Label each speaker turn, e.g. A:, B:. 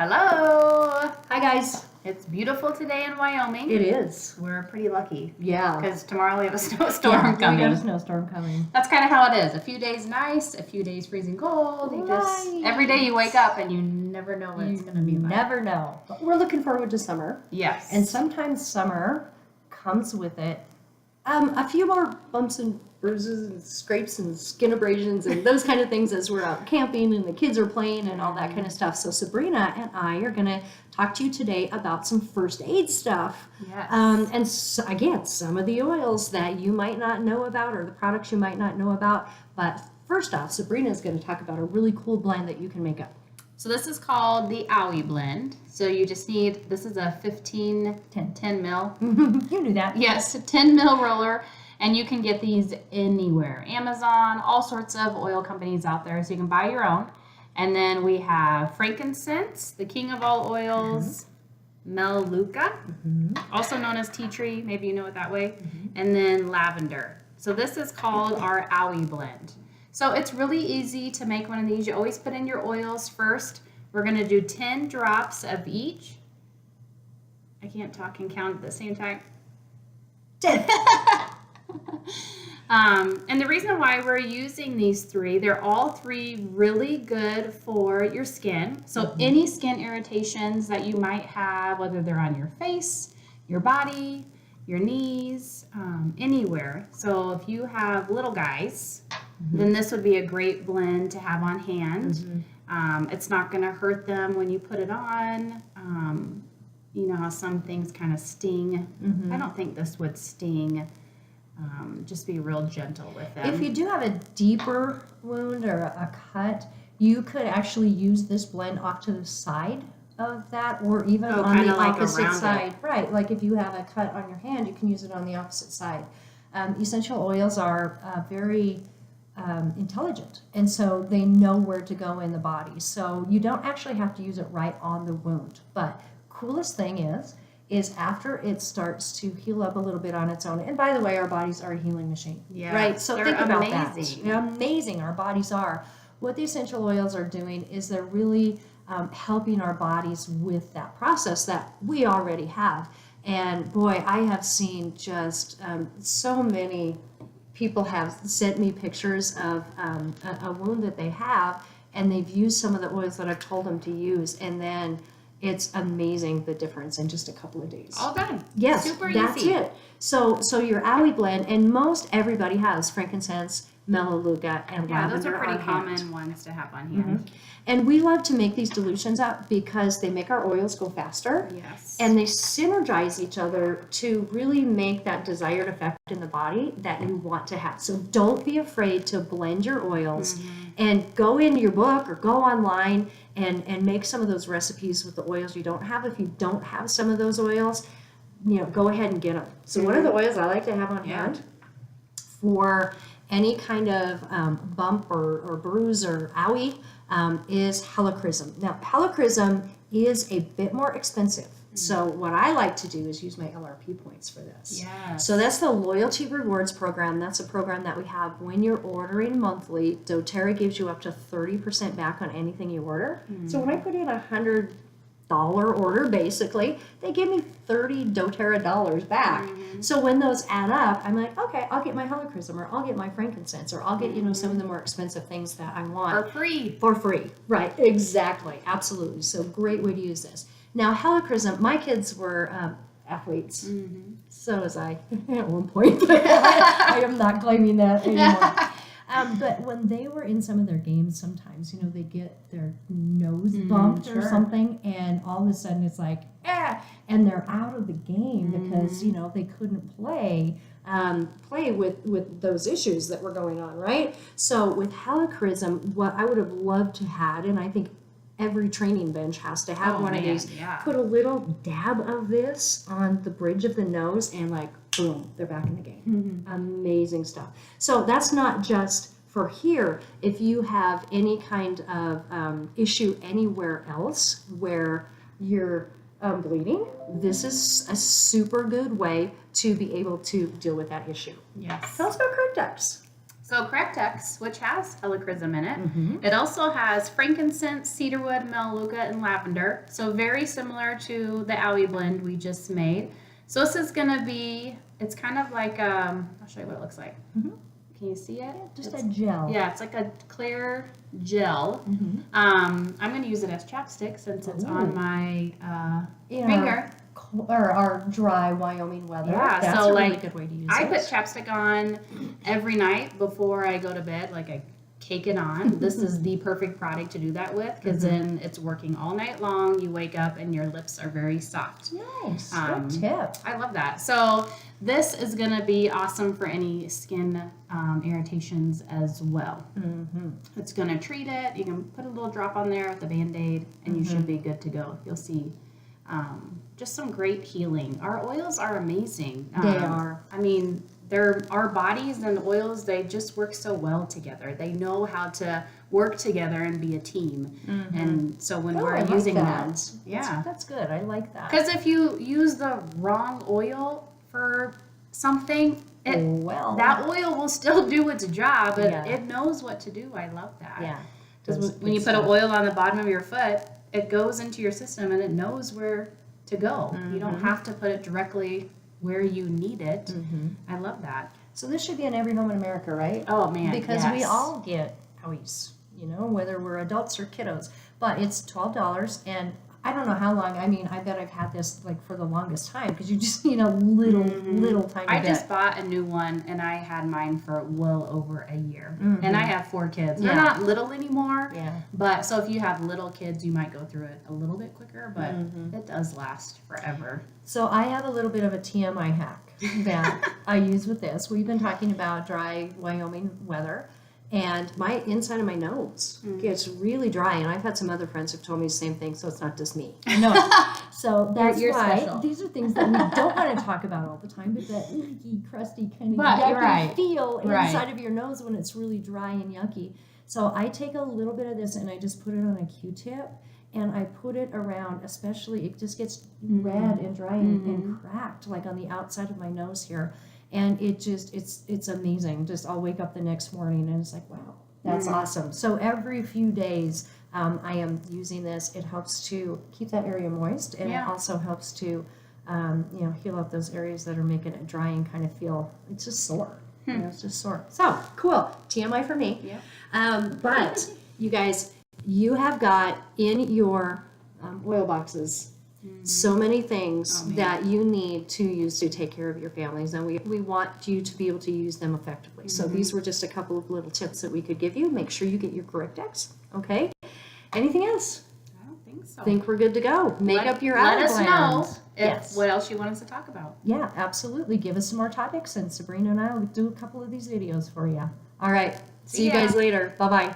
A: Hello!
B: Hi guys.
A: It's beautiful today in Wyoming.
B: It is.
A: We're pretty lucky.
B: Yeah.
A: Because tomorrow we have a snowstorm coming.
B: We got a snowstorm coming.
A: That's kind of how it is. A few days nice, a few days freezing cold. Every day you wake up and you never know what it's going to be like.
B: Never know. But we're looking forward to summer.
A: Yes.
B: And sometimes summer comes with it a few more bumps and bruises and scrapes and skin abrasions and those kind of things as we're out camping and the kids are playing and all that kind of stuff. So Sabrina and I are going to talk to you today about some first aid stuff.
A: Yes.
B: And so, again, some of the oils that you might not know about or the products you might not know about. But first off, Sabrina is going to talk about a really cool blend that you can make up.
A: So this is called the Owie blend. So you just need, this is a 10 mil.
B: You knew that.
A: Yes, a 10 mil roller. And you can get these anywhere. Amazon, all sorts of oil companies out there. So you can buy your own. And then we have frankincense, the king of all oils, melaleuca, also known as tea tree. Maybe you know it that way. And then lavender. So this is called our Owie blend. So it's really easy to make one of these. You always put in your oils first. We're going to do 10 drops of each. I can't talk and count at the same time.
B: 10.
A: And the reason why we're using these three, they're all three really good for your skin. So any skin irritations that you might have, whether they're on your face, your body, your knees, anywhere. So if you have little guys, then this would be a great blend to have on hand. It's not going to hurt them when you put it on. You know how some things kind of sting. I don't think this would sting. Just be real gentle with them.
B: If you do have a deeper wound or a cut, you could actually use this blend off to the side of that, or even on the opposite side. Right, like if you have a cut on your hand, you can use it on the opposite side. Essential oils are very intelligent, and so they know where to go in the body. So you don't actually have to use it right on the wound. But coolest thing is after it starts to heal up a little bit on its own. And by the way, our bodies are a healing machine.
A: Yeah,
B: right? So think about
A: amazing.
B: that. Amazing our bodies are. What the essential oils are doing is they're really helping our bodies with that process that we already have. And boy, I have seen just so many people have sent me pictures of a wound that they have, and they've used some of the oils that I've told them to use, and then it's amazing the difference in just a couple of days.
A: All done.
B: Yes,
A: Super
B: that's
A: easy.
B: it. So your Owie blend, and most everybody has frankincense, melaleuca, and
A: Yeah, those
B: lavender
A: are pretty
B: on hand.
A: common ones to have on hand.
B: And we love to make these dilutions up because they make our oils go faster.
A: Yes.
B: And they synergize each other to really make that desired effect in the body that you want to have. So don't be afraid to blend your oils and go in your book or go online and make some of those recipes with the oils you don't have. If you don't have some of those oils, go ahead and get them. So one of the oils I like to have on hand for any kind of bump or bruise or owie is helichrysum. Now, helichrysum is a bit more expensive. So what I like to do is use my LRP points for this.
A: Yes.
B: So that's the Loyalty Rewards Program. That's a program that we have when you're ordering monthly. doTERRA gives you up to 30% back on anything you order. So when I put in $100 order, basically, they give me $30 doTERRA dollars back. So when those add up, I'm like, okay, I'll get my helichrysum, or I'll get my frankincense, or I'll get some of the more expensive things that I want. For free. Right, exactly, absolutely. So great way to use this. Now, helichrysum, my kids were athletes. So was I at one point. I am not claiming that anymore. But when they were in some of their games, sometimes, they get their nose bumped or something, and all of a sudden it's like, and they're out of the game because, they couldn't play with those issues that were going on, right? So with helichrysum, what I would have loved to had, and I think every training bench has to have one of these. Put a little dab of this on the bridge of the nose, and boom, they're back in the game. Amazing stuff. So that's not just for here. If you have any kind of issue anywhere else where you're bleeding, this is a super good way to be able to deal with that issue.
A: Yes.
B: Tell us about Correct X.
A: So Cractex, which has helichrysum in it,
B: Mm-hmm.
A: it also has frankincense, cedarwood, melaleuca, and lavender. So very similar to the Owie blend we just made. So this is gonna be, it's kind of like, I'll show you what it looks like.
B: Mhm.
A: Can you see it?
B: Just
A: It's-
B: a gel.
A: Yeah, it's like a clear gel.
B: Mm-hmm.
A: I'm gonna use it as chapstick since it's on
B: Ooh.
A: my
B: In
A: finger.
B: our dry Wyoming weather.
A: Yeah,
B: That's
A: so,
B: a really
A: like,
B: good way to use
A: I
B: it.
A: put chapstick on every night before I go to bed. Like I cake it on. This is the perfect product to do that with because then it's working all night long. You wake up and your lips are very soft.
B: Nice.
A: Um,
B: Good tip.
A: I love that. So this is going to be awesome for any skin irritations as well.
B: Mm-hmm.
A: It's going to treat it. You can put a little drop on there with a Band-Aid and you should be good to go. You'll see just some great healing. Our oils are amazing.
B: They are.
A: I mean, our bodies and oils, they just work so well together. They know how to work together and be a team.
B: Mm-hmm.
A: And so when
B: Oh, I
A: we're
B: like
A: using
B: that.
A: them, yeah.
B: That's good. I like that.
A: Because if you use the wrong oil for something,
B: well,
A: that oil will still do its job, but
B: Yeah.
A: it knows what to do. I love that.
B: yeah.
A: Because
B: That's
A: when you
B: good
A: put an
B: stuff.
A: oil on the bottom of your foot, it goes into your system and it knows where to go. You don't
B: Mhm.
A: have to put it directly where you need it.
B: Mhm.
A: I love that.
B: So this should be in every home in America, right?
A: Oh man,
B: Because we
A: yes.
B: all get owies, whether we're adults or kiddos. But it's $12, and I don't know how long. I mean, I bet I've had this like for the longest time because you just need a little tiny
A: I
B: bit.
A: just bought a new one and I had mine for well over a year.
B: Mhm.
A: And I have 4 kids. They're
B: Yeah.
A: not little anymore.
B: Yeah.
A: But so if you have little kids, you might go through it a little bit quicker, but
B: Mhm.
A: it does last forever.
B: So I have a little bit of a TMI hack that I use with this. We've been talking about dry Wyoming weather, and my inside of my nose gets really dry. And I've had some other friends who've told me the same thing, so it's not just me. No. So that's
A: You're
B: why
A: special.
B: these are things that we don't want to talk about all the time, but that icky, crusty kind of
A: But
B: yucky
A: you're right.
B: feel
A: Right.
B: inside of your nose when it's really dry and yucky. So I take a little bit of this and I just put it on a Q-tip. And I put it around, especially it just gets red and dry and cracked, like on the outside of my nose here. And it just, it's amazing. Just I'll wake up the next morning and it's like, wow, that's awesome. So every few days, I am using this. It helps to keep that area moist, and
A: Yeah.
B: it also helps to, heal up those areas that are making it dry and kind of feel, it's just sore. It's just sore. So cool. TMI for me.
A: Yep.
B: But you guys, you have got in your oil boxes so many things
A: Oh, man.
B: that you need to use to take care of your families, and we want you to be able to use them effectively. So these were just a couple of little tips that we could give you. Make sure you get your Correct-X. Okay. Anything else?
A: I don't think so.
B: Think we're good to go. Make up your
A: Let
B: outer
A: us
B: gland.
A: know if
B: Yes.
A: what else you want us to talk about.
B: Yeah, absolutely. Give us some more topics, and Sabrina and I will do a couple of these videos for you. All right. See you
A: ya.
B: guys later. Bye-bye.